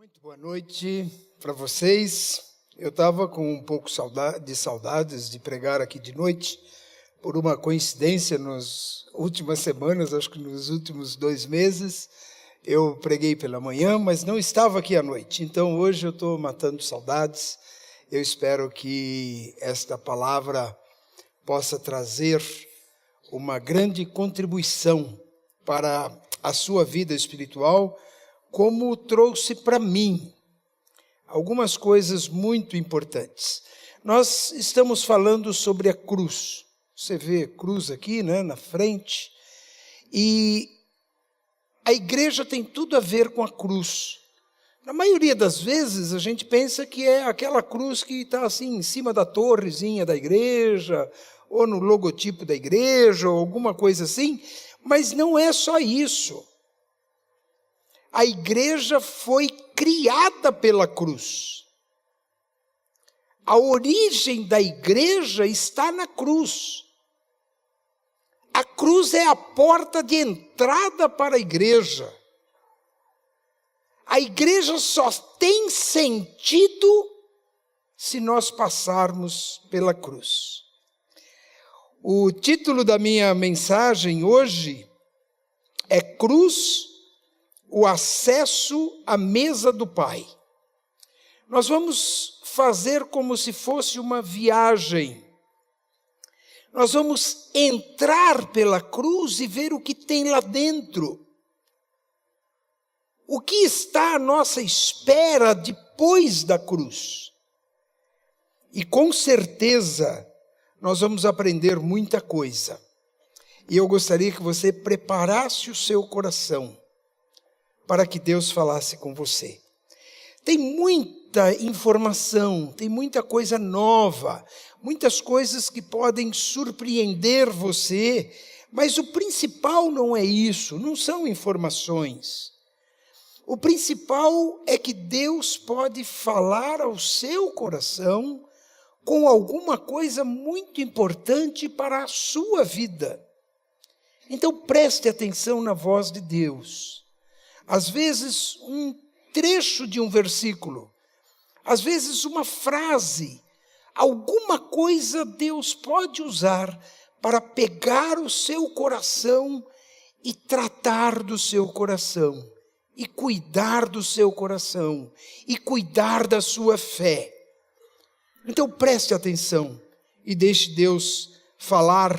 Muito boa noite para vocês. Eu estava com um pouco de saudades de pregar aqui de noite, por uma coincidência, nas últimas semanas, acho que nos últimos 2 meses, eu preguei pela manhã, mas não estava aqui à noite. Então hoje eu estou matando saudades. Eu espero que esta palavra possa trazer uma grande contribuição para a sua vida espiritual, como trouxe para mim algumas coisas muito importantes. Nós estamos falando sobre a cruz. Você vê a cruz aqui, né, na frente. E a igreja tem tudo a ver com a cruz. Na maioria das vezes a gente pensa que é aquela cruz que está assim em cima da torrezinha da igreja, ou no logotipo da igreja, ou alguma coisa assim, mas não é só isso. A igreja foi criada pela cruz. A origem da igreja está na cruz. A cruz é a porta de entrada para a igreja. A igreja só tem sentido se nós passarmos pela cruz. O título da minha mensagem hoje é Cruz, o acesso à mesa do Pai. Nós vamos fazer como se fosse uma viagem. Nós vamos entrar pela cruz e ver o que tem lá dentro. O que está à nossa espera depois da cruz. E com certeza nós vamos aprender muita coisa. E eu gostaria que você preparasse o seu coração para que Deus falasse com você. Tem muita informação, tem muita coisa nova, muitas coisas que podem surpreender você, mas o principal não é isso, não são informações. O principal é que Deus pode falar ao seu coração com alguma coisa muito importante para a sua vida. Então preste atenção na voz de Deus. Às vezes um trecho de um versículo, às vezes uma frase, alguma coisa Deus pode usar para pegar o seu coração e tratar do seu coração, e cuidar do seu coração, e cuidar da sua fé. Então preste atenção e deixe Deus falar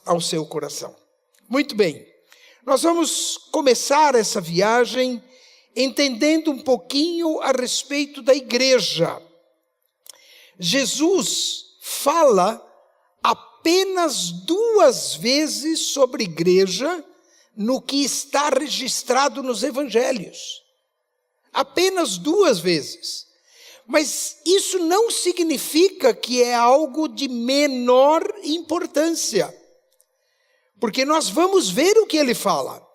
ao seu coração. Muito bem. Nós vamos começar essa viagem entendendo um pouquinho a respeito da igreja. Jesus fala apenas 2 vezes sobre igreja no que está registrado nos evangelhos. Apenas 2 vezes. Mas isso não significa que é algo de menor importância. Porque nós vamos ver o que ele fala.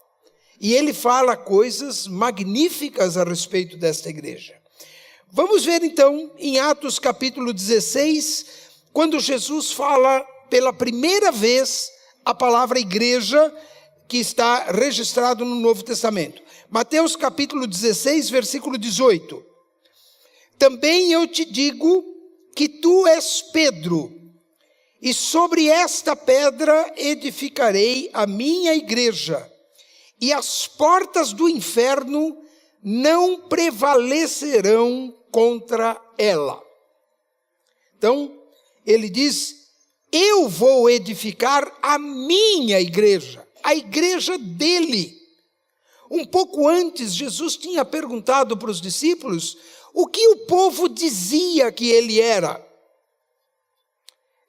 E ele fala coisas magníficas a respeito desta igreja. Vamos ver então em Atos capítulo 16, quando Jesus fala pela primeira vez a palavra igreja, que está registrado no Novo Testamento. Mateus capítulo 16, versículo 18. Também eu te digo que tu és Pedro, e sobre esta pedra edificarei a minha igreja, e as portas do inferno não prevalecerão contra ela. Então, ele diz, eu vou edificar a minha igreja, a igreja dele. Um pouco antes, Jesus tinha perguntado para os discípulos o que o povo dizia que ele era.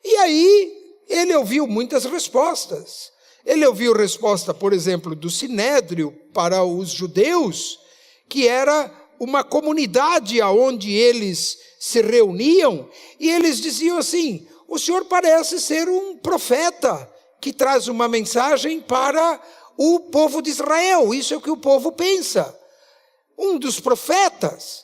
E aí, ele ouviu muitas respostas. Ele ouviu resposta, por exemplo, do Sinédrio para os judeus, que era uma comunidade onde eles se reuniam, e eles diziam assim, o senhor parece ser um profeta que traz uma mensagem para o povo de Israel. Isso é o que o povo pensa. Um dos profetas.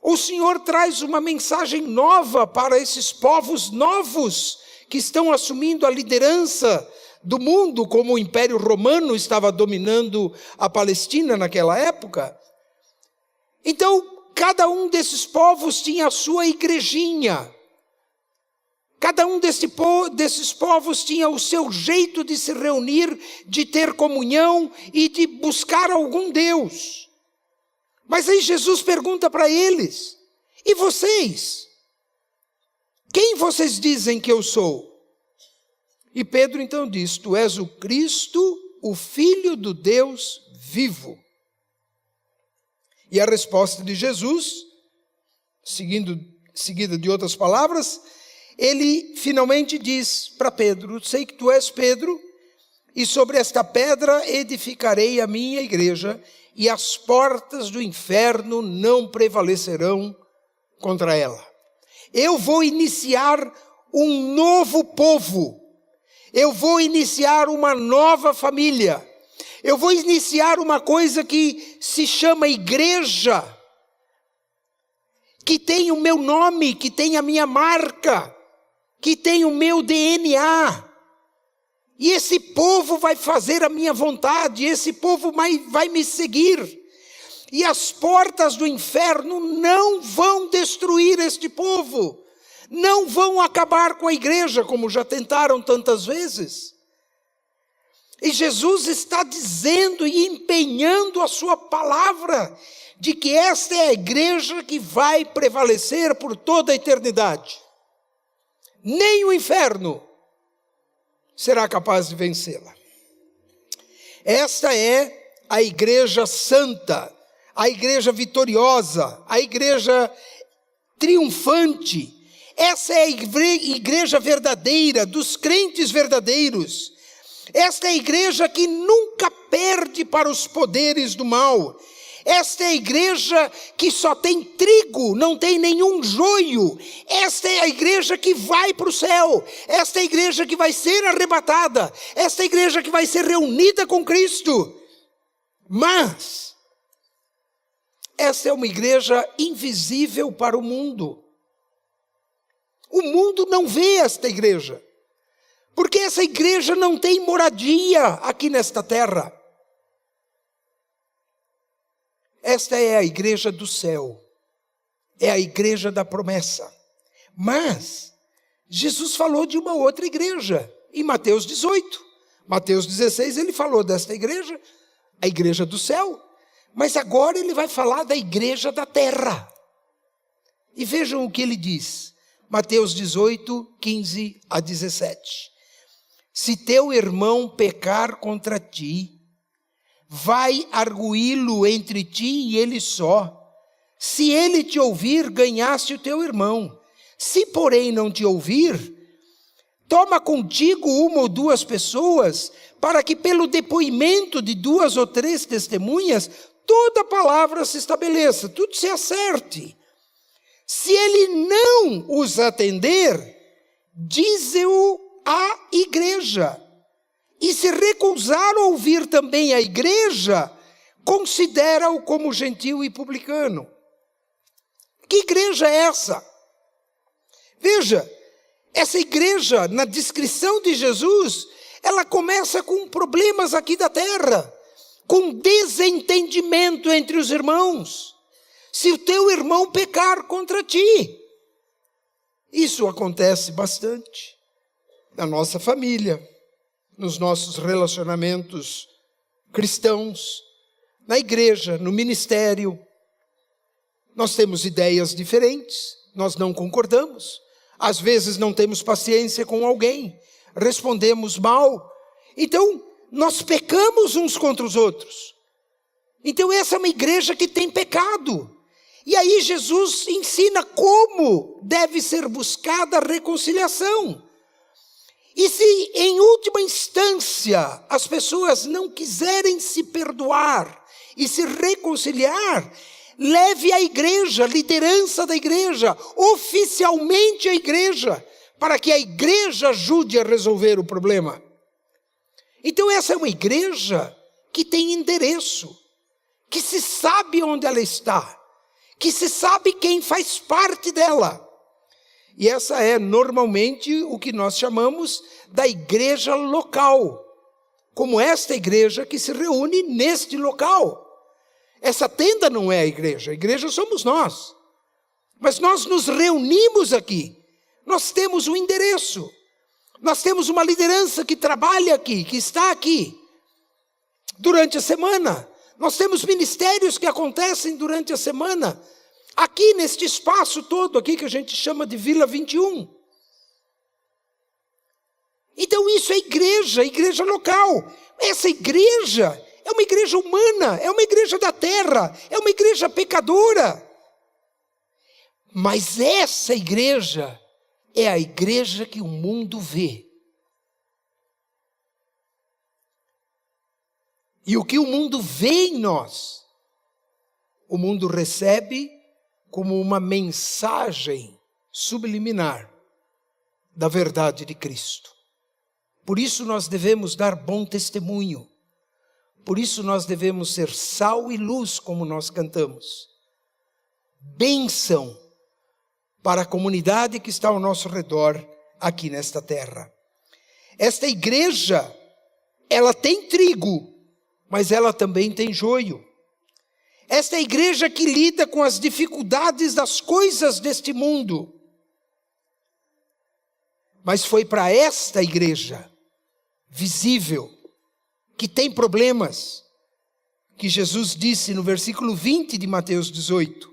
O Senhor traz uma mensagem nova para esses povos novos que estão assumindo a liderança do mundo, como o Império Romano estava dominando a Palestina naquela época. Então, cada um desses povos tinha a sua igrejinha. Cada um desses povos tinha o seu jeito de se reunir, de ter comunhão e de buscar algum Deus. Mas aí Jesus pergunta para eles: e vocês? Quem vocês dizem que eu sou? E Pedro então diz: tu és o Cristo, o Filho do Deus vivo. E a resposta de Jesus, seguida de outras palavras, ele finalmente diz para Pedro: sei que tu és Pedro, e sobre esta pedra edificarei a minha igreja, e as portas do inferno não prevalecerão contra ela. Eu vou iniciar um novo povo, eu vou iniciar uma nova família, eu vou iniciar uma coisa que se chama igreja, que tem o meu nome, que tem a minha marca, que tem o meu DNA, e esse povo vai fazer a minha vontade, esse povo vai me seguir, e as portas do inferno não vão destruir este povo, não vão acabar com a igreja, como já tentaram tantas vezes. E Jesus está dizendo e empenhando a sua palavra, de que esta é a igreja que vai prevalecer por toda a eternidade. Nem o inferno será capaz de vencê-la. Esta é a igreja santa, a igreja vitoriosa, a igreja triunfante. Essa é a igreja verdadeira, dos crentes verdadeiros. Esta é a igreja que nunca perde para os poderes do mal. Esta é a igreja que só tem trigo, não tem nenhum joio. Esta é a igreja que vai para o céu. Esta é a igreja que vai ser arrebatada. Esta é a igreja que vai ser reunida com Cristo. Mas esta é uma igreja invisível para o mundo. O mundo não vê esta igreja, porque essa igreja não tem moradia aqui nesta terra. Esta é a igreja do céu, é a igreja da promessa. Mas Jesus falou de uma outra igreja, em Mateus 18. Mateus 16 ele falou desta igreja, a igreja do céu. Mas agora ele vai falar da igreja da terra. E vejam o que ele diz. Mateus 18, 15 a 17. Se teu irmão pecar contra ti, vai arguí-lo entre ti e ele só. Se ele te ouvir, ganhaste o teu irmão. Se, porém, não te ouvir, toma contigo uma ou duas pessoas, para que pelo depoimento de 2 ou 3 testemunhas, toda palavra se estabeleça, tudo se acerte. Se ele não os atender, dize-o à igreja. E se recusar a ouvir também a igreja, considera-o como gentil e publicano. Que igreja é essa? Veja, essa igreja, na descrição de Jesus, ela começa com problemas aqui da terra, com desentendimento entre os irmãos. Se o teu irmão pecar contra ti, isso acontece bastante na nossa família, nos nossos relacionamentos cristãos, na igreja, no ministério. Nós temos ideias diferentes, nós não concordamos, às vezes não temos paciência com alguém, respondemos mal, então nós pecamos uns contra os outros. Então essa é uma igreja que tem pecado. E aí Jesus ensina como deve ser buscada a reconciliação. E se em última instância as pessoas não quiserem se perdoar e se reconciliar, leve a igreja, a liderança da igreja, oficialmente a igreja, para que a igreja ajude a resolver o problema. Então essa é uma igreja que tem endereço, que se sabe onde ela está, que se sabe quem faz parte dela. E essa é normalmente o que nós chamamos da igreja local, como esta igreja que se reúne neste local. Essa tenda não é a igreja somos nós. Mas nós nos reunimos aqui, nós temos um endereço, nós temos uma liderança que trabalha aqui, que está aqui, durante a semana. Nós temos ministérios que acontecem durante a semana, aqui neste espaço todo aqui que a gente chama de Vila 21. Então isso é igreja local. Essa igreja é uma igreja humana, é uma igreja da terra, é uma igreja pecadora. Mas essa igreja é a igreja que o mundo vê. E o que o mundo vê em nós, o mundo recebe como uma mensagem subliminar da verdade de Cristo. Por isso nós devemos dar bom testemunho. Por isso nós devemos ser sal e luz, como nós cantamos. Bênção para a comunidade que está ao nosso redor aqui nesta terra. Esta igreja, ela tem trigo, mas ela também tem joio. Esta é a igreja que lida com as dificuldades das coisas deste mundo. Mas foi para esta igreja visível, que tem problemas, que Jesus disse no versículo 20 de Mateus 18,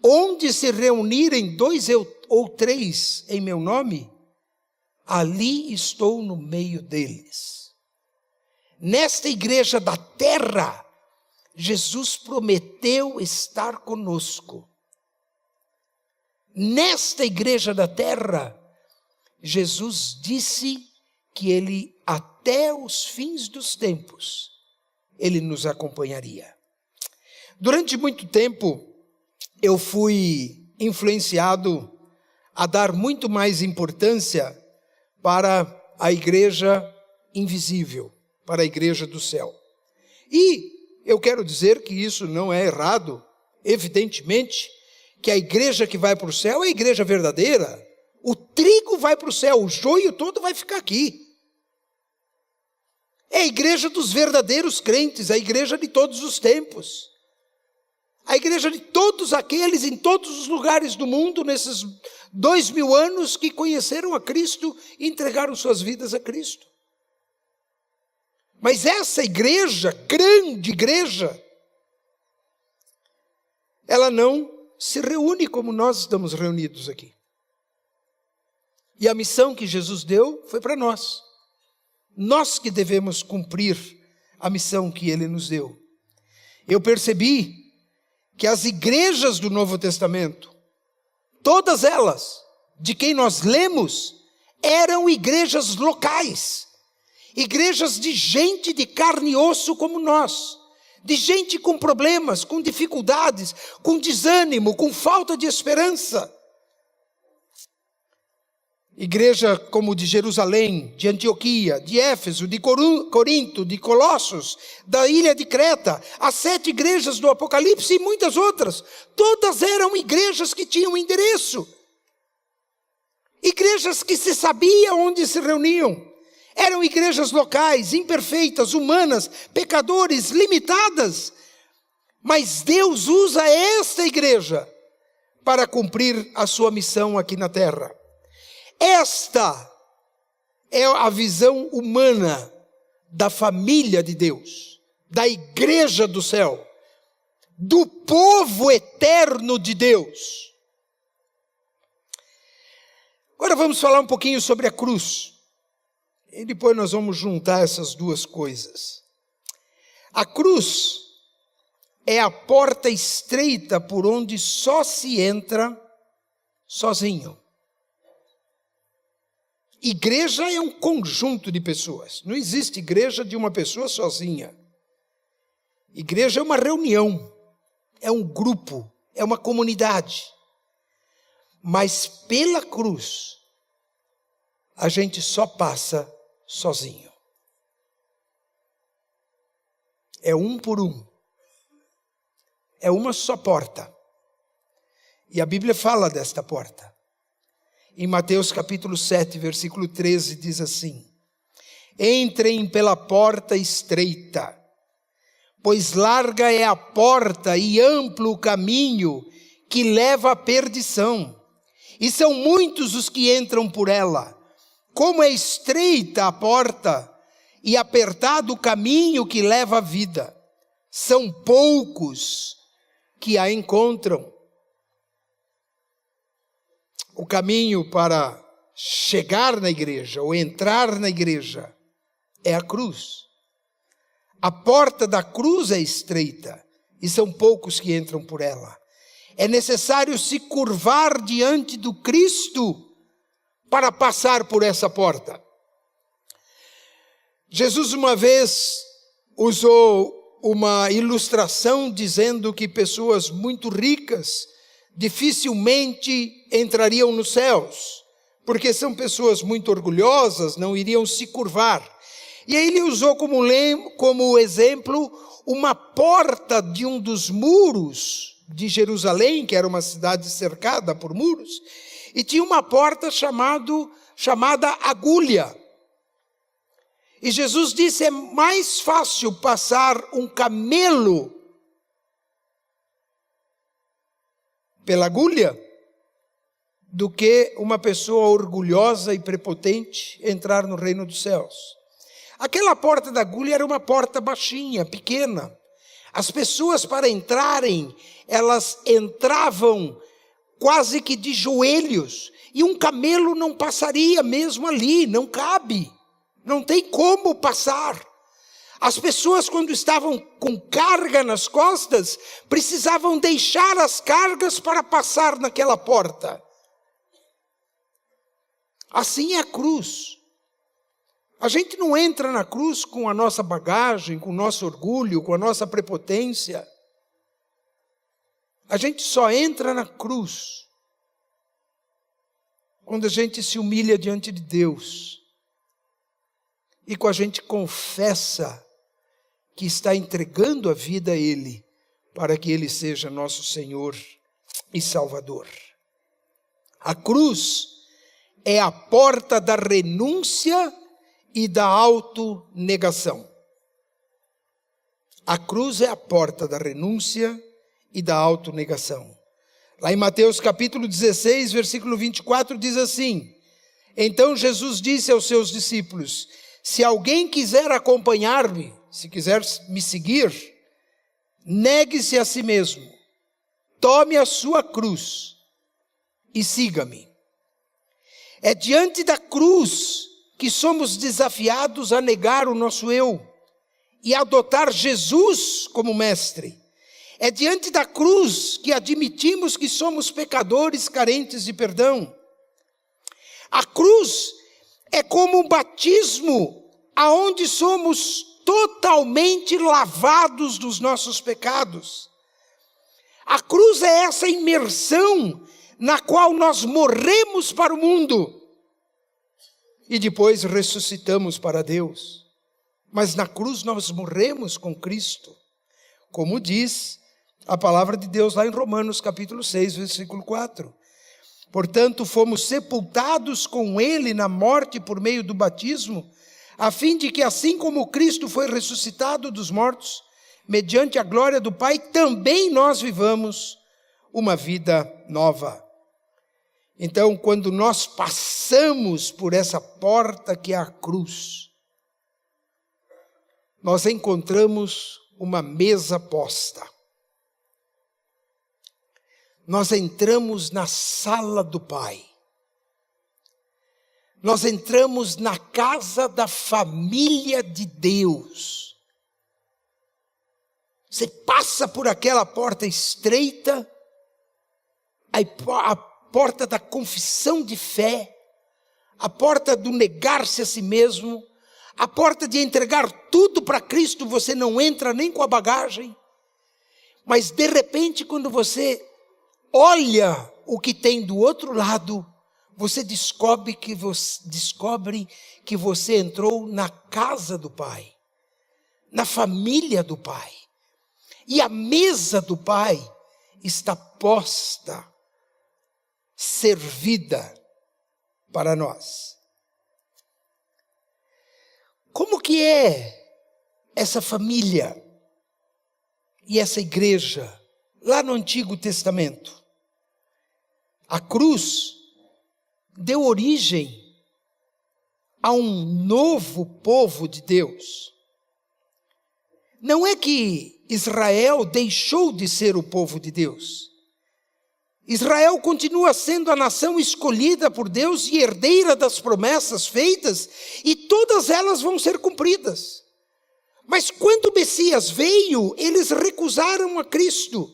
onde se reunirem 2 ou 3 em meu nome, ali estou no meio deles. Nesta igreja da terra, Jesus prometeu estar conosco. Nesta igreja da terra, Jesus disse que Ele, até os fins dos tempos, Ele nos acompanharia. Durante muito tempo, eu fui influenciado a dar muito mais importância para a igreja invisível, para a igreja do céu. E eu quero dizer que isso não é errado, evidentemente, que a igreja que vai para o céu é a igreja verdadeira. O trigo vai para o céu, o joio todo vai ficar aqui. É a igreja dos verdadeiros crentes, a igreja de todos os tempos. A igreja de todos aqueles em todos os lugares do mundo, nesses 2000 anos que conheceram a Cristo e entregaram suas vidas a Cristo. Mas essa igreja, grande igreja, ela não se reúne como nós estamos reunidos aqui. E a missão que Jesus deu foi para nós. Nós que devemos cumprir a missão que Ele nos deu. Eu percebi que as igrejas do Novo Testamento, todas elas, de quem nós lemos, eram igrejas locais. Igrejas de gente de carne e osso como nós. De gente com problemas, com dificuldades, com desânimo, com falta de esperança. Igreja como de Jerusalém, de Antioquia, de Éfeso, de Corinto, de Colossos, da ilha de Creta, as 7 igrejas do Apocalipse e muitas outras. Todas eram igrejas que tinham endereço. Igrejas que se sabia onde se reuniam. Eram igrejas locais, imperfeitas, humanas, pecadores, limitadas. Mas Deus usa esta igreja para cumprir a sua missão aqui na terra. Esta é a visão humana da família de Deus, da igreja do céu, do povo eterno de Deus. Agora vamos falar um pouquinho sobre a cruz. E depois nós vamos juntar essas duas coisas. A cruz é a porta estreita por onde só se entra sozinho. Igreja é um conjunto de pessoas. Não existe igreja de uma pessoa sozinha. Igreja é uma reunião, é um grupo, é uma comunidade. Mas pela cruz, a gente só passa sozinho. É um por um. É uma só porta. E a Bíblia fala desta porta. Em Mateus capítulo 7, versículo 13, diz assim: entrem pela porta estreita, pois larga é a porta e amplo o caminho que leva à perdição, e são muitos os que entram por ela. Como é estreita a porta e apertado o caminho que leva à vida, são poucos que a encontram. O caminho para chegar na igreja ou entrar na igreja é a cruz. A porta da cruz é estreita e são poucos que entram por ela. É necessário se curvar diante do Cristo para passar por essa porta. Jesus uma vez usou uma ilustração dizendo que pessoas muito ricas dificilmente entrariam nos céus, porque são pessoas muito orgulhosas, não iriam se curvar. E aí ele usou como exemplo uma porta de um dos muros de Jerusalém, que era uma cidade cercada por muros, e tinha uma porta chamada agulha. E Jesus disse, é mais fácil passar um camelo pela agulha do que uma pessoa orgulhosa e prepotente entrar no reino dos céus. Aquela porta da agulha era uma porta baixinha, pequena. As pessoas, para entrarem, elas entravam quase que de joelhos, e um camelo não passaria mesmo ali, não cabe, não tem como passar. As pessoas, quando estavam com carga nas costas, precisavam deixar as cargas para passar naquela porta. Assim é a cruz. A gente não entra na cruz com a nossa bagagem, com o nosso orgulho, com a nossa prepotência. A gente só entra na cruz quando a gente se humilha diante de Deus e quando a gente confessa que está entregando a vida a Ele para que Ele seja nosso Senhor e Salvador. A cruz é a porta da renúncia e da autonegação. A cruz é a porta da renúncia e da autonegação. Lá em Mateus capítulo 16, versículo 24, diz assim: então Jesus disse aos seus discípulos, se alguém quiser acompanhar-me, se quiser me seguir, negue-se a si mesmo, tome a sua cruz e siga-me. É diante da cruz que somos desafiados a negar o nosso eu e adotar Jesus como mestre. É diante da cruz que admitimos que somos pecadores carentes de perdão. A cruz é como um batismo aonde somos totalmente lavados dos nossos pecados. A cruz é essa imersão na qual nós morremos para o mundo e depois ressuscitamos para Deus. Mas na cruz nós morremos com Cristo, como diz a palavra de Deus lá em Romanos capítulo 6, versículo 4. Portanto, fomos sepultados com Ele na morte por meio do batismo, a fim de que assim como Cristo foi ressuscitado dos mortos, mediante a glória do Pai, também nós vivamos uma vida nova. Então, quando nós passamos por essa porta que é a cruz, nós encontramos uma mesa posta. Nós entramos na sala do Pai. Nós entramos na casa da família de Deus. Você passa por aquela porta estreita, a porta da confissão de fé, a porta do negar-se a si mesmo, a porta de entregar tudo para Cristo. Você não entra nem com a bagagem, mas de repente, quando você olha o que tem do outro lado, você descobre que você entrou na casa do Pai, na família do Pai. E a mesa do Pai está posta, servida para nós. Como que é essa família? E essa igreja, lá no Antigo Testamento, a cruz deu origem a um novo povo de Deus. Não é que Israel deixou de ser o povo de Deus. Israel continua sendo a nação escolhida por Deus e herdeira das promessas feitas, e todas elas vão ser cumpridas. Mas quando o Messias veio, eles recusaram a Cristo.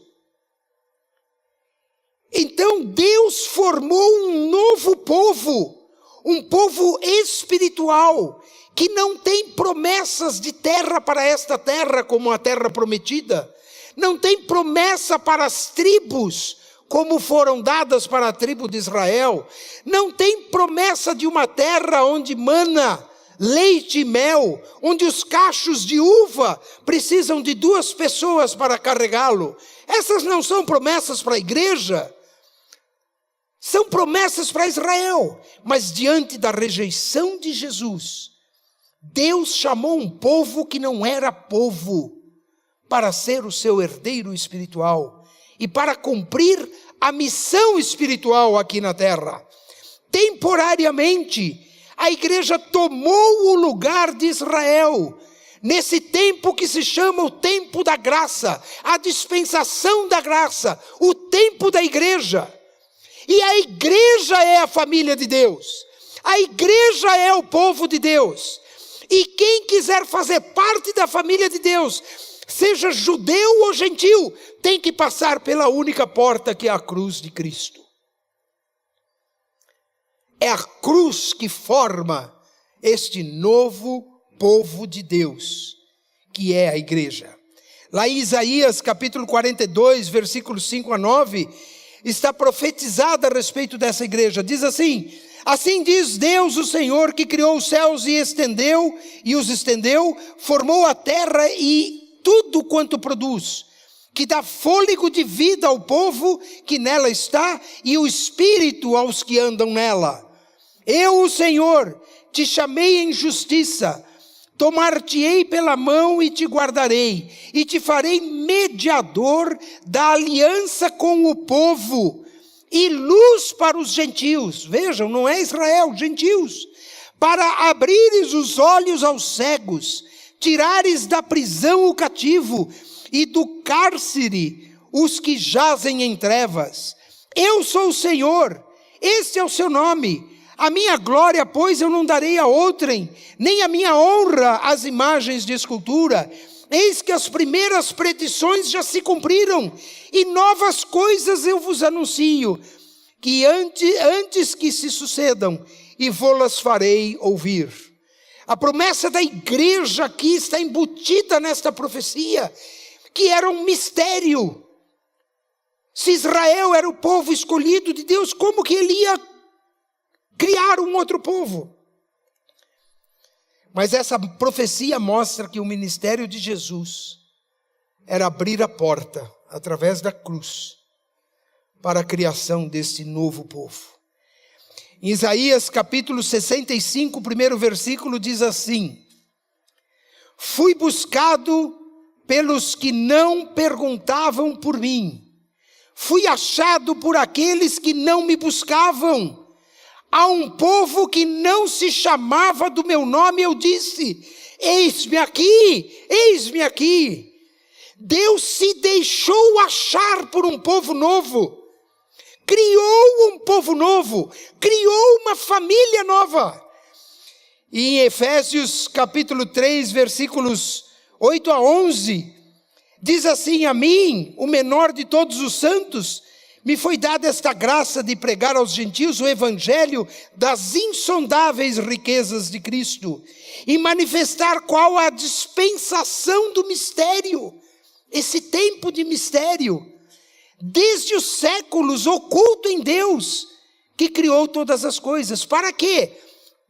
Então Deus formou um novo povo, um povo espiritual, que não tem promessas de terra para esta terra, como a terra prometida, não tem promessa para as tribos, como foram dadas para a tribo de Israel, não tem promessa de uma terra onde mana leite e mel, onde os cachos de uva precisam de 2 pessoas para carregá-lo. Essas não são promessas para a igreja, são promessas para Israel. Mas diante da rejeição de Jesus, Deus chamou um povo que não era povo para ser o seu herdeiro espiritual e para cumprir a missão espiritual aqui na terra. Temporariamente, a igreja tomou o lugar de Israel, nesse tempo que se chama o tempo da graça, a dispensação da graça, o tempo da igreja. E a igreja é a família de Deus, a igreja é o povo de Deus. E quem quiser fazer parte da família de Deus, seja judeu ou gentil, tem que passar pela única porta que é a cruz de Cristo. É a cruz que forma este novo povo de Deus, que é a igreja. Lá em Isaías capítulo 42, versículos 5 a 9, está profetizado a respeito dessa igreja. Diz assim: assim diz Deus, o Senhor, que criou os céus e os estendeu, formou a terra e tudo quanto produz, que dá fôlego de vida ao povo que nela está e o espírito aos que andam nela. Eu, o Senhor, te chamei em justiça, tomar-te-ei pela mão e te guardarei, e te farei mediador da aliança com o povo, e luz para os gentios. Vejam, não é Israel, gentios. Para abrires os olhos aos cegos, tirares da prisão o cativo, e do cárcere os que jazem em trevas. Eu sou o Senhor, este é o seu nome. A minha glória, pois, eu não darei a outrem, nem a minha honra às imagens de escultura. Eis que as primeiras predições já se cumpriram, e novas coisas eu vos anuncio, que antes que se sucedam, e vô-las farei ouvir. A promessa da igreja aqui está embutida nesta profecia, que era um mistério. Se Israel era o povo escolhido de Deus, como que ele ia criar um outro povo? Mas essa profecia mostra que o ministério de Jesus era abrir a porta, através da cruz, para a criação deste novo povo. Em Isaías capítulo 65, primeiro versículo, diz assim: fui buscado pelos que não perguntavam por mim, fui achado por aqueles que não me buscavam. A um povo que não se chamava do meu nome, eu disse: eis-me aqui, eis-me aqui. Deus se deixou achar por um povo novo, criou um povo novo, criou uma família nova. E em Efésios capítulo 3, versículos 8 a 11, diz assim: a mim, o menor de todos os santos, me foi dada esta graça de pregar aos gentios o evangelho das insondáveis riquezas de Cristo, e manifestar qual a dispensação do mistério, esse tempo de mistério, desde os séculos oculto em Deus, que criou todas as coisas. Para quê?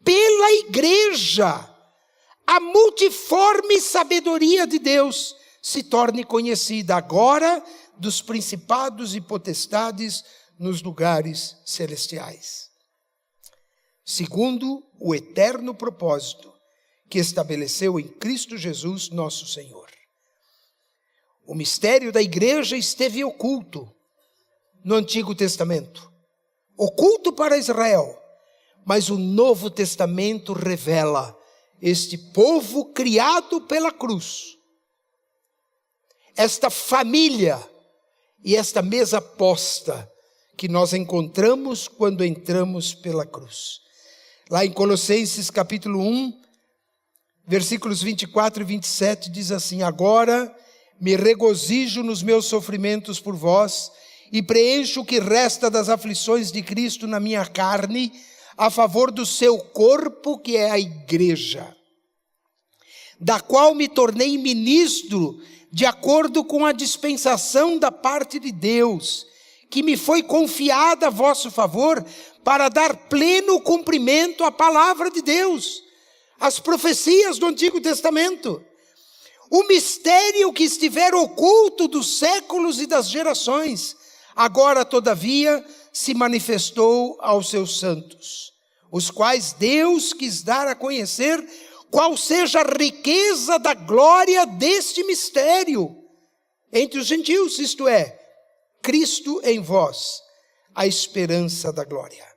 Pela igreja, a multiforme sabedoria de Deus se torne conhecida agora dos principados e potestades nos lugares celestiais, segundo o eterno propósito que estabeleceu em Cristo Jesus, nosso Senhor. O mistério da igreja esteve oculto no Antigo Testamento, oculto para Israel, mas o Novo Testamento revela este povo criado pela cruz, esta família e esta mesa posta que nós encontramos quando entramos pela cruz. Lá em Colossenses capítulo 1, versículos 24 e 27 diz assim: agora me regozijo nos meus sofrimentos por vós e preencho o que resta das aflições de Cristo na minha carne, a favor do seu corpo, que é a igreja, da qual me tornei ministro de acordo com a dispensação da parte de Deus, que me foi confiada a vosso favor para dar pleno cumprimento à palavra de Deus, às profecias do Antigo Testamento. O mistério que estiver oculto dos séculos e das gerações, agora, todavia, se manifestou aos seus santos, os quais Deus quis dar a conhecer qual seja a riqueza da glória deste mistério entre os gentios, isto é, Cristo em vós, a esperança da glória.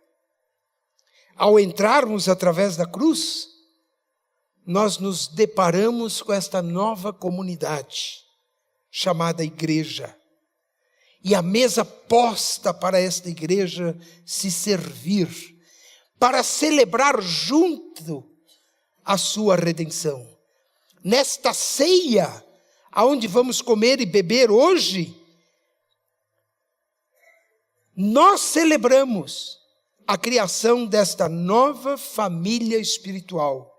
Ao entrarmos através da cruz, nós nos deparamos com esta nova comunidade, chamada igreja. E a mesa posta para esta igreja se servir, para celebrar junto a sua redenção. Nesta ceia, aonde vamos comer e beber hoje, nós celebramos a criação desta nova família espiritual,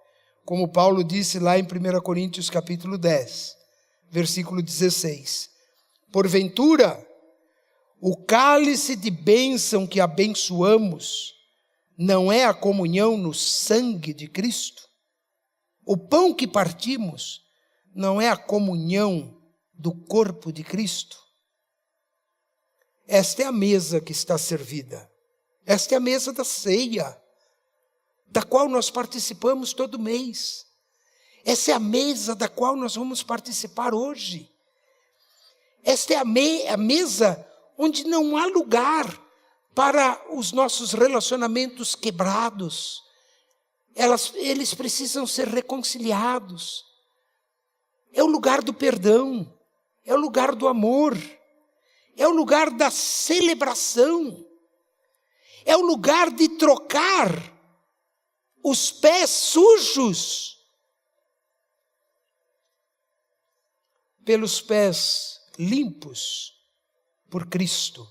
como Paulo disse lá em 1 Coríntios capítulo 10, versículo 16. Porventura, o cálice de bênção que abençoamos não é a comunhão no sangue de Cristo? O pão que partimos não é a comunhão do corpo de Cristo? Esta é a mesa que está servida. Esta é a mesa da ceia, da qual nós participamos todo mês. Essa é a mesa da qual nós vamos participar hoje. Esta é a mesa onde não há lugar para os nossos relacionamentos quebrados. Eles precisam ser reconciliados. É o lugar do perdão, é o lugar do amor, é o lugar da celebração, é o lugar de trocar os pés sujos pelos pés limpos por Cristo.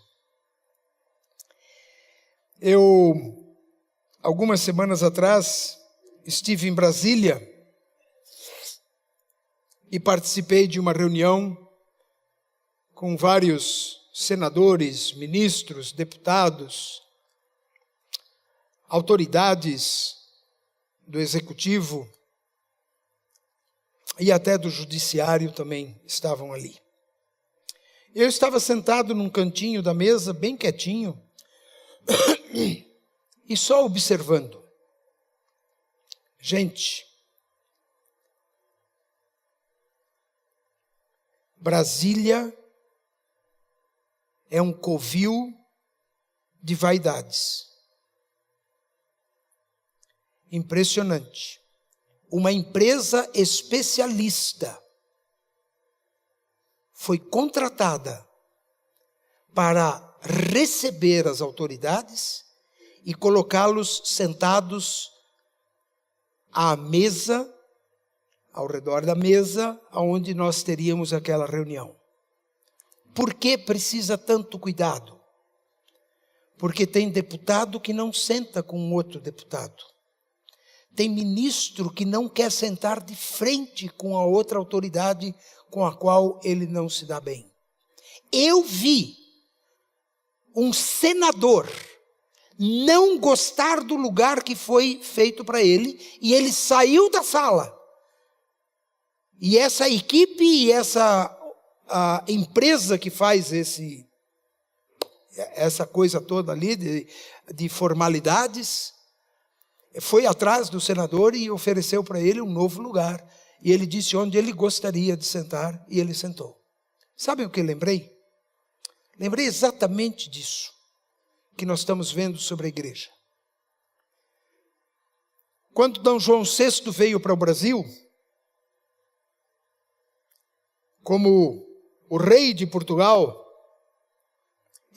Algumas semanas atrás, estive em Brasília e participei de uma reunião com vários senadores, ministros, deputados, autoridades do executivo e até do judiciário também estavam ali. Eu estava sentado num cantinho da mesa, bem quietinho, e só observando. Gente, Brasília é um covil de vaidades. Impressionante. Uma empresa especialista foi contratada para receber as autoridades e colocá-los sentados à mesa, ao redor da mesa, onde nós teríamos aquela reunião. Por que precisa tanto cuidado? Porque tem deputado que não senta com outro deputado. Tem ministro que não quer sentar de frente com a outra autoridade com a qual ele não se dá bem. Eu vi um senador não gostar do lugar que foi feito para ele, e ele saiu da sala. E essa equipe e essa empresa que faz essa coisa toda ali de formalidades, foi atrás do senador e ofereceu para ele um novo lugar. E ele disse onde ele gostaria de sentar, e ele sentou. Sabe o que eu lembrei? Lembrei exatamente disso que nós estamos vendo sobre a igreja. Quando D. João VI veio para o Brasil, como o rei de Portugal,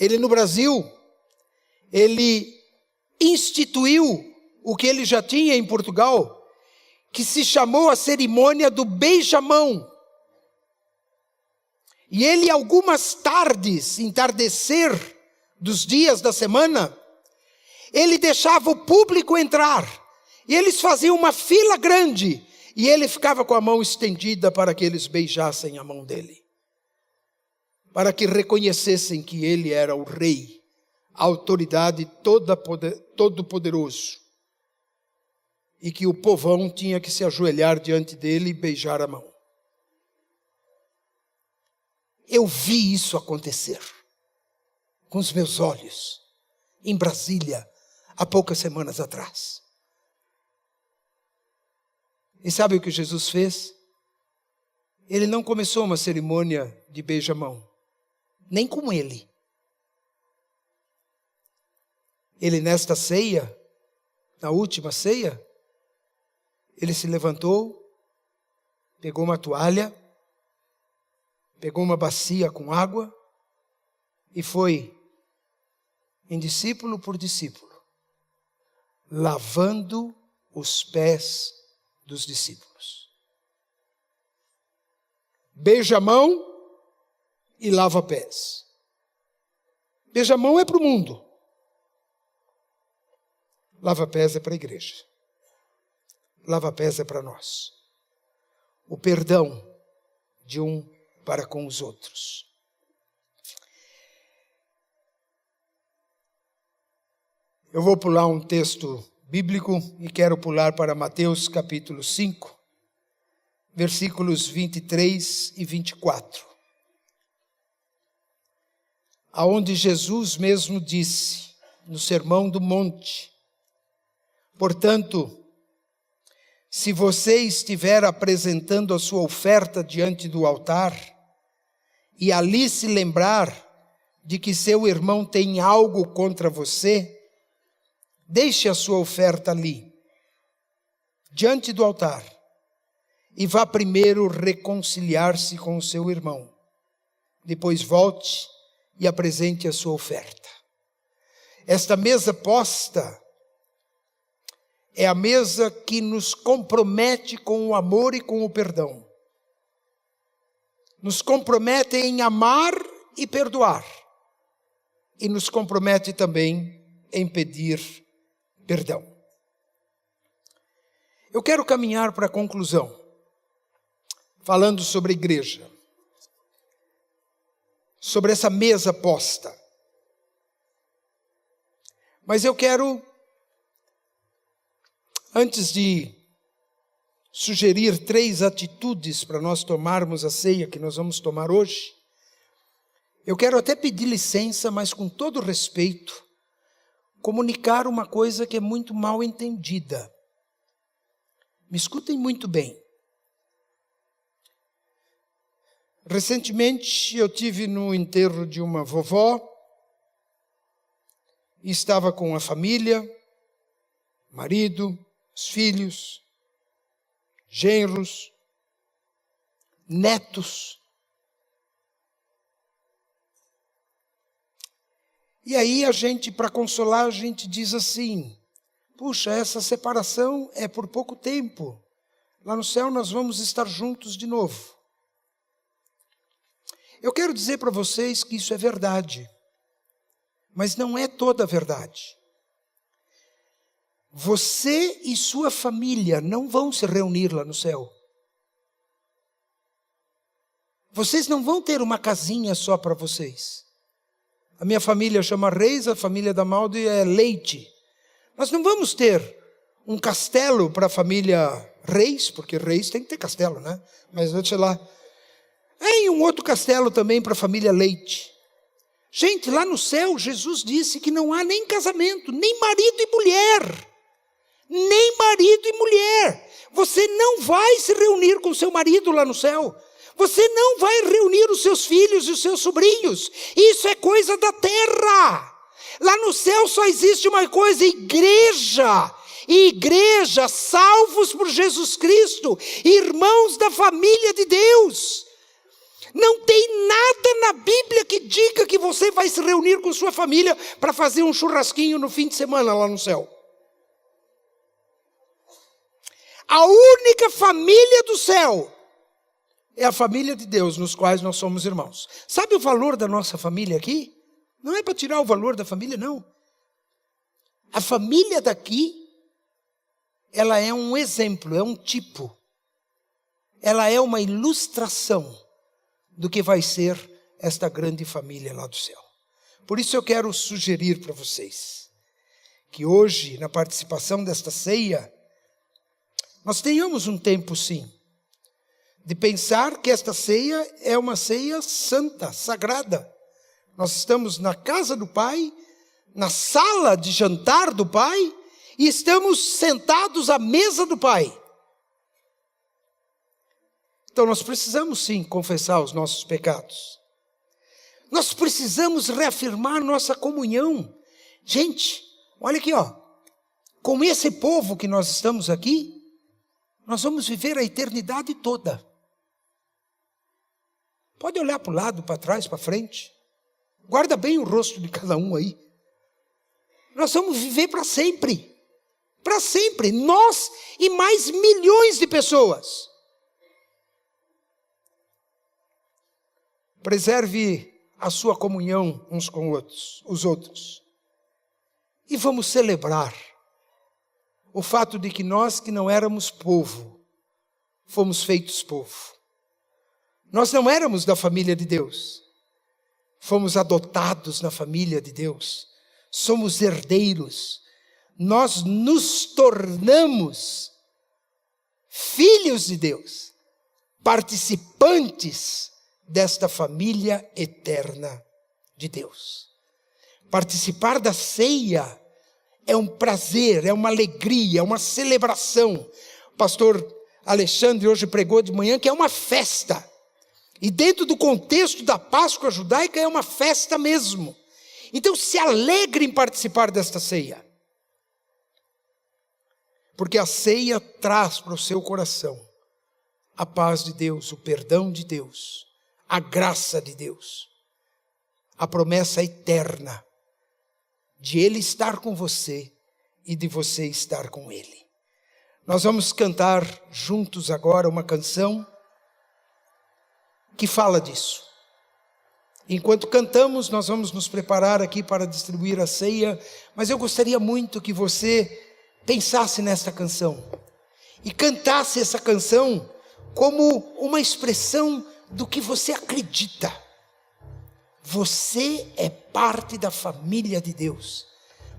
ele no Brasil, ele instituiu o que ele já tinha em Portugal, que se chamou a cerimônia do beijamão. E ele, algumas tardes, entardecer dos dias da semana, ele deixava o público entrar. E eles faziam uma fila grande. E ele ficava com a mão estendida para que eles beijassem a mão dele. Para que reconhecessem que ele era o rei, a autoridade todo-poderoso. E que o povão tinha que se ajoelhar diante dele e beijar a mão. Eu vi isso acontecer com os meus olhos em Brasília há poucas semanas atrás. E sabe o que Jesus fez? Ele não começou uma cerimônia de beijamão, nem com ele. Ele nesta ceia, na última ceia, ele se levantou, pegou uma toalha, pegou uma bacia com água e foi, em discípulo por discípulo, lavando os pés dos discípulos. Beija a mão e lava pés. Beija a mão é para o mundo. Lava pés é para a igreja. Lava pés é para nós. O perdão de um para com os outros. Eu vou pular um texto bíblico e quero pular para Mateus capítulo 5, versículos 23 e 24. Aonde Jesus mesmo disse, no Sermão do Monte: portanto, se você estiver apresentando a sua oferta diante do altar, e ali se lembrar de que seu irmão tem algo contra você, deixe a sua oferta ali, diante do altar, e vá primeiro reconciliar-se com o seu irmão. Depois volte e apresente a sua oferta. Esta mesa posta é a mesa que nos compromete com o amor e com o perdão. Nos compromete em amar e perdoar. E nos compromete também em pedir perdão. Eu quero caminhar para a conclusão, falando sobre a igreja, sobre essa mesa posta. Mas eu quero, antes de sugerir 3 atitudes para nós tomarmos a ceia que nós vamos tomar hoje, eu quero até pedir licença, mas com todo respeito, comunicar uma coisa que é muito mal entendida. Me escutem muito bem. Recentemente eu tive no enterro de uma vovó, e estava com a família, marido, os filhos, genros, netos. E aí a gente, para consolar, a gente diz assim: puxa, essa separação é por pouco tempo. Lá no céu nós vamos estar juntos de novo. Eu quero dizer para vocês que isso é verdade, mas não é toda a verdade. Você e sua família não vão se reunir lá no céu. Vocês não vão ter uma casinha só para vocês. A minha família chama Reis, a família da Maldi é Leite. Nós não vamos ter um castelo para a família Reis, porque Reis tem que ter castelo, né? Mas, sei lá, e um outro castelo também para a família Leite. Gente, lá no céu, Jesus disse que não há nem casamento, nem marido e mulher. Nem marido e mulher. Você não vai se reunir com seu marido lá no céu. Você não vai reunir os seus filhos e os seus sobrinhos. Isso é coisa da terra. Lá no céu só existe uma coisa: igreja. E igreja, salvos por Jesus Cristo, irmãos da família de Deus. Não tem nada na Bíblia que diga que você vai se reunir com sua família para fazer um churrasquinho no fim de semana lá no céu. A única família do céu é a família de Deus, nos quais nós somos irmãos. Sabe o valor da nossa família aqui? Não é para tirar o valor da família, não. A família daqui, ela é um exemplo, é um tipo. Ela é uma ilustração do que vai ser esta grande família lá do céu. Por isso eu quero sugerir para vocês que hoje, na participação desta ceia, nós tenhamos um tempo, sim, de pensar que esta ceia é uma ceia santa, sagrada. Nós estamos na casa do Pai, na sala de jantar do Pai, e estamos sentados à mesa do Pai. Então nós precisamos sim confessar os nossos pecados. Nós precisamos reafirmar nossa comunhão. Gente, olha aqui, ó. Com esse povo que nós estamos aqui, nós vamos viver a eternidade toda. Pode olhar para o lado, para trás, para frente. Guarda bem o rosto de cada um aí. Nós vamos viver para sempre. Para sempre. Nós e mais milhões de pessoas. Preserve a sua comunhão uns com os outros. E vamos celebrar o fato de que nós que não éramos povo, fomos feitos povo. Nós não éramos da família de Deus. Fomos adotados na família de Deus. Somos herdeiros. Nós nos tornamos filhos de Deus, participantes desta família eterna de Deus. Participar da ceia é um prazer, é uma alegria, é uma celebração. O pastor Alexandre hoje pregou de manhã que é uma festa. E dentro do contexto da Páscoa judaica é uma festa mesmo. Então se alegre em participar desta ceia. Porque a ceia traz para o seu coração a paz de Deus, o perdão de Deus, a graça de Deus, a promessa eterna de Ele estar com você e de você estar com Ele. Nós vamos cantar juntos agora uma canção que fala disso. Enquanto cantamos, nós vamos nos preparar aqui para distribuir a ceia, mas eu gostaria muito que você pensasse nesta canção e cantasse essa canção como uma expressão do que você acredita. Você é parte da família de Deus.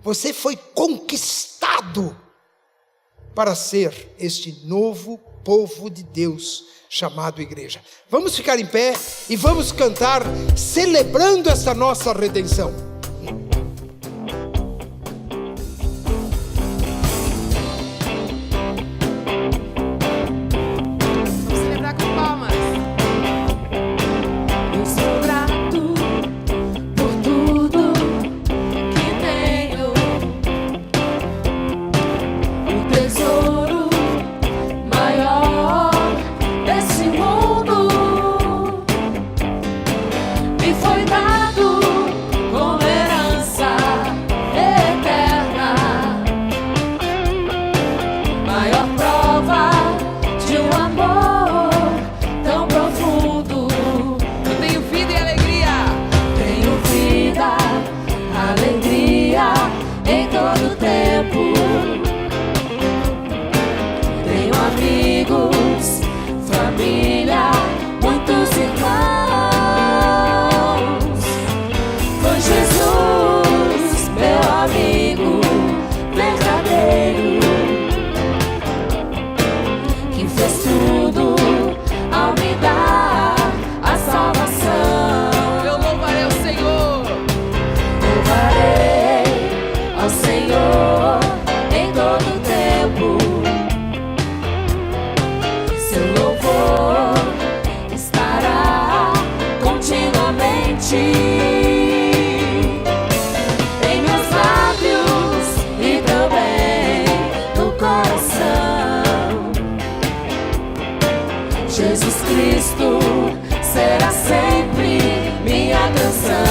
Você foi conquistado para ser este novo povo de Deus chamado igreja. Vamos ficar em pé e vamos cantar celebrando essa nossa redenção. Família, muitos irmãos. em meus lábios e também no coração. Jesus Cristo será sempre minha canção.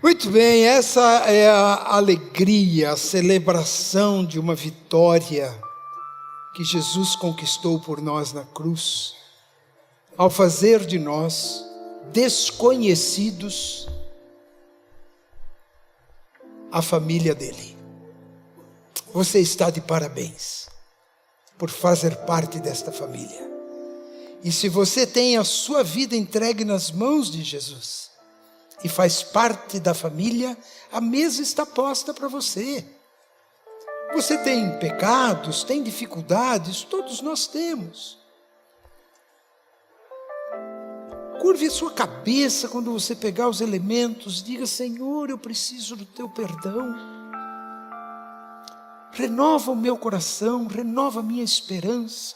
Muito bem, essa é a alegria, a celebração de uma vitória que Jesus conquistou por nós na cruz, ao fazer de nós desconhecidos a família dele. Você está de parabéns por fazer parte desta família. E se você tem a sua vida entregue nas mãos de Jesus e faz parte da família, a mesa está posta para você. Você tem pecados, tem dificuldades, todos nós temos. Curve a sua cabeça quando você pegar os elementos, diga: Senhor, eu preciso do teu perdão. Renova o meu coração, renova a minha esperança.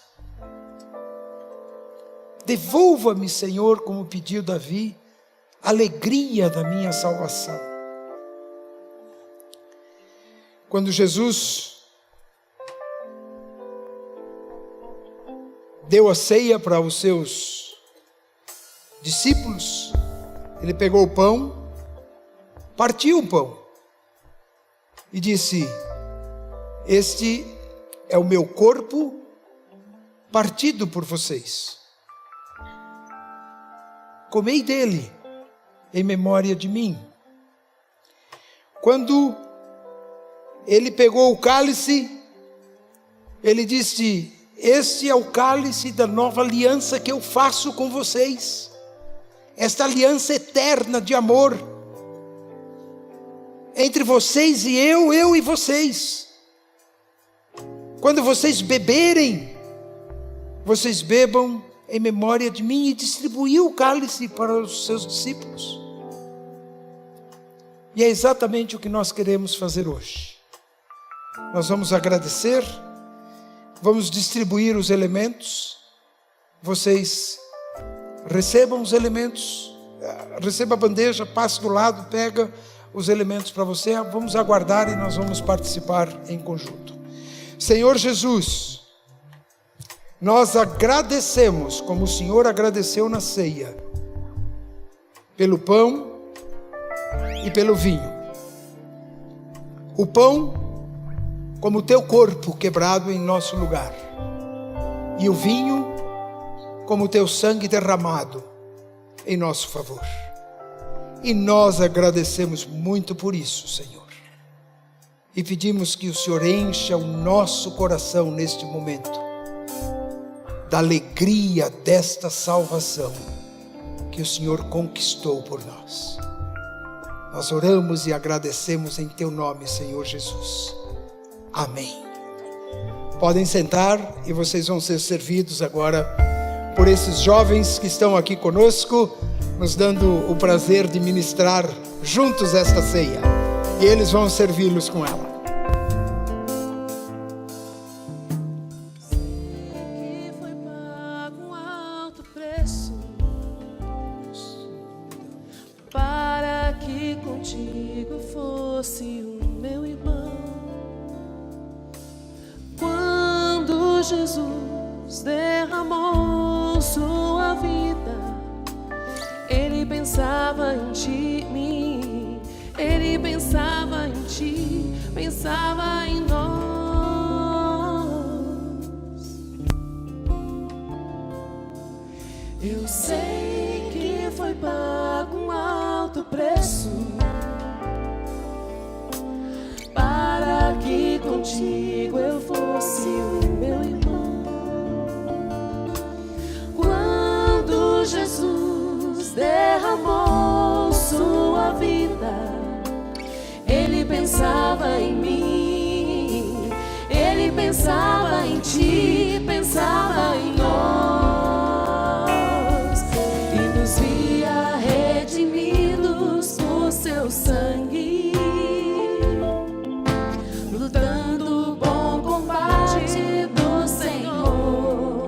Devolva-me, Senhor, como pediu Davi, a alegria da minha salvação. Quando Jesus deu a ceia para os seus discípulos, ele pegou o pão, partiu o pão e disse: este é o meu corpo partido por vocês. Comei dele em memória de mim. Quando ele pegou o cálice, ele disse: este é o cálice da nova aliança que eu faço com vocês. Esta aliança eterna de amor entre vocês e eu e vocês. Quando vocês beberem, vocês bebam em memória de mim. E distribuiu o cálice para os seus discípulos. E é exatamente o que nós queremos fazer hoje. Nós vamos agradecer, vamos distribuir os elementos. Vocês recebam os elementos, receba a bandeja, passe do lado, pega os elementos para você. Vamos aguardar e nós vamos participar em conjunto. Senhor Jesus, nós agradecemos, como o Senhor agradeceu na ceia, pelo pão e pelo vinho. O pão como teu corpo quebrado em nosso lugar, e o vinho como teu sangue derramado em nosso favor. E nós agradecemos muito por isso, Senhor. E pedimos que o Senhor encha o nosso coração neste momento da alegria desta salvação que o Senhor conquistou por nós. Nós oramos e agradecemos em teu nome, Senhor Jesus. Amém. Podem sentar e vocês vão ser servidos agora por esses jovens que estão aqui conosco, nos dando o prazer de ministrar juntos esta ceia. E eles vão servi-los com ela. Que foi pago um alto preço para que contigo fosse o meu irmão. Quando Jesus derramou sua vida, Ele pensava em ti, Ele pensava em ti, pensava em nós. Eu sei que foi pago um alto preço para que contigo eu fosse o meu irmão. Quando Jesus derramou sua vida, Ele pensava em mim, Ele pensava em ti, pensava em nós, e nos via redimidos por seu sangue, lutando o bom combate do Senhor,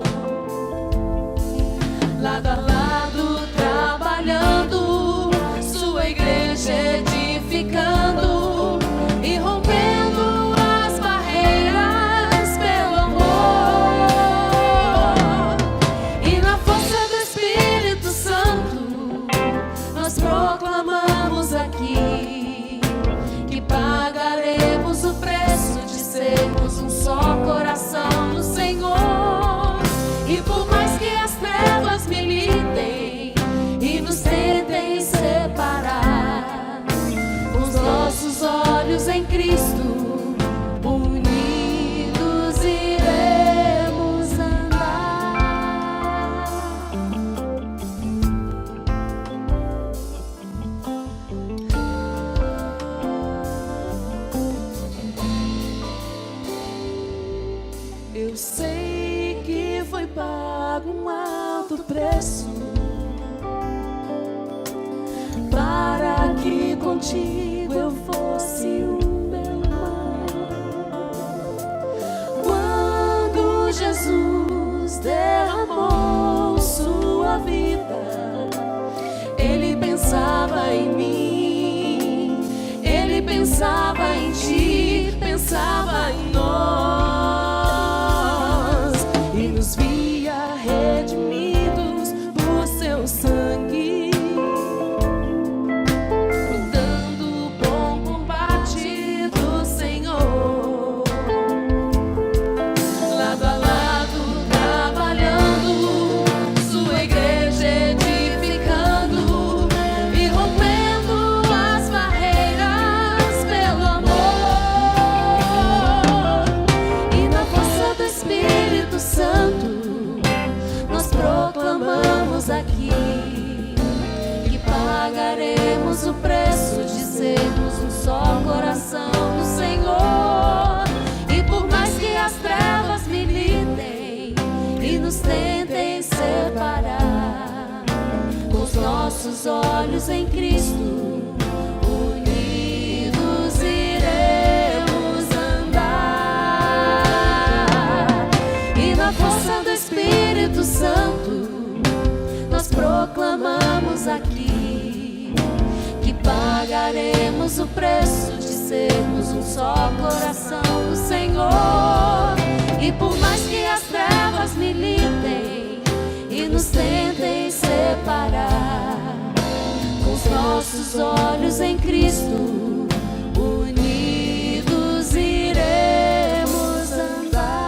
lado a lado trabalhando, sua igreja edificando e rompendo as barreiras pelo amor. E na força do Espírito Santo nós proclamamos aqui que pagaremos o preço de sermos um só coração no Senhor. E por mais que as trevas militem e nos tentem separar, com os nossos olhos em Cristo, unidos iremos andar. Eu sei que foi pago um alto preço para que contigo eu fosse o meu irmão. Quando Jesus derramou sua vida, Ele pensava em mim, Ele pensava em ti, pensava em nós, e nos via redimidos por seu sangue, lutando o bom combate do Senhor, lado a lado trabalhando, sua igreja edificando e rompendo as barreiras pelo amor. E na força do Espírito Santo nós proclamamos aqui que pagaremos o preço de sermos um só coração no Senhor. E por mais que as trevas militem e nos tentem separar, com os nossos olhos em Cristo, unidos iremos andar. E na força do Espírito Santo nós proclamamos aqui que pagaremos o preço de sermos um só coração no Senhor. E por mais que as trevas militem e nos tentem separar, nossos olhos em Cristo, unidos iremos andar.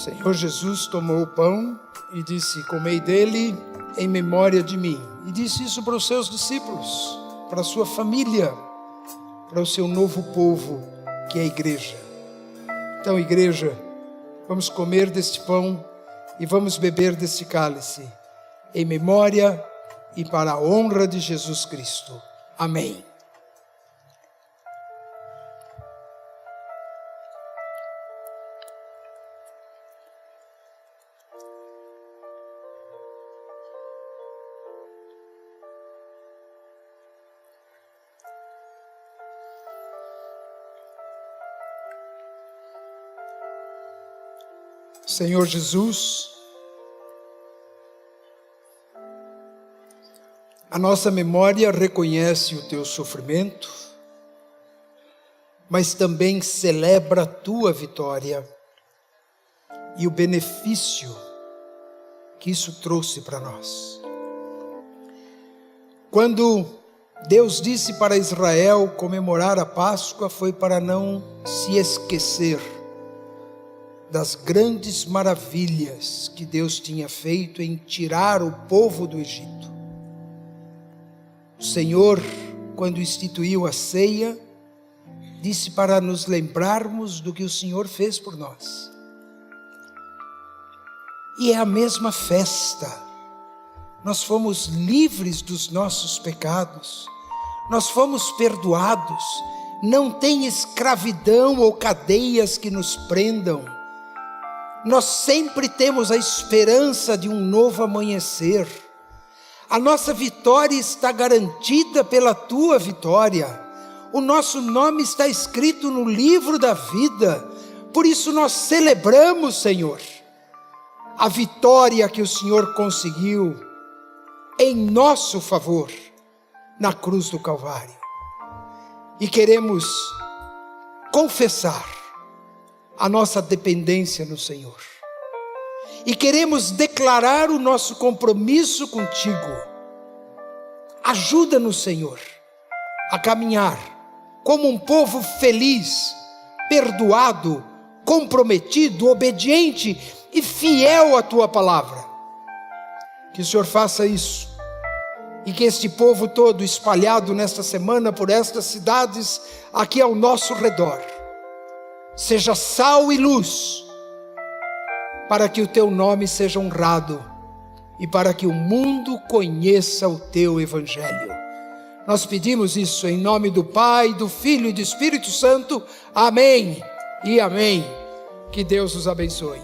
Senhor Jesus tomou o pão e disse: comei dele em memória de mim. E disse isso para os seus discípulos, para a sua família, para o seu novo povo, que é a igreja. Então, igreja, vamos comer deste pão e vamos beber deste cálice, em memória e para a honra de Jesus Cristo. Amém. Senhor Jesus, a nossa memória reconhece o teu sofrimento, mas também celebra a tua vitória e o benefício que isso trouxe para nós. Quando Deus disse para Israel comemorar a Páscoa, foi para não se esquecer das grandes maravilhas que Deus tinha feito em tirar o povo do Egito. O Senhor, quando instituiu a ceia, disse para nos lembrarmos do que o Senhor fez por nós. E é a mesma festa. Nós fomos livres dos nossos pecados, nós fomos perdoados, não tem escravidão ou cadeias que nos prendam. Nós sempre temos a esperança de um novo amanhecer. A nossa vitória está garantida pela tua vitória. O nosso nome está escrito no livro da vida. Por isso nós celebramos, Senhor, a vitória que o Senhor conseguiu em nosso favor na cruz do Calvário. E queremos confessar a nossa dependência no Senhor. E queremos declarar o nosso compromisso contigo. Ajuda-nos, Senhor, a caminhar como um povo feliz, perdoado, comprometido, obediente e fiel à tua palavra. Que o Senhor faça isso. E que este povo todo espalhado nesta semana por estas cidades aqui ao nosso redor seja sal e luz, para que o teu nome seja honrado e para que o mundo conheça o teu evangelho. Nós pedimos isso em nome do Pai, do Filho e do Espírito Santo. Amém e amém. Que Deus os abençoe.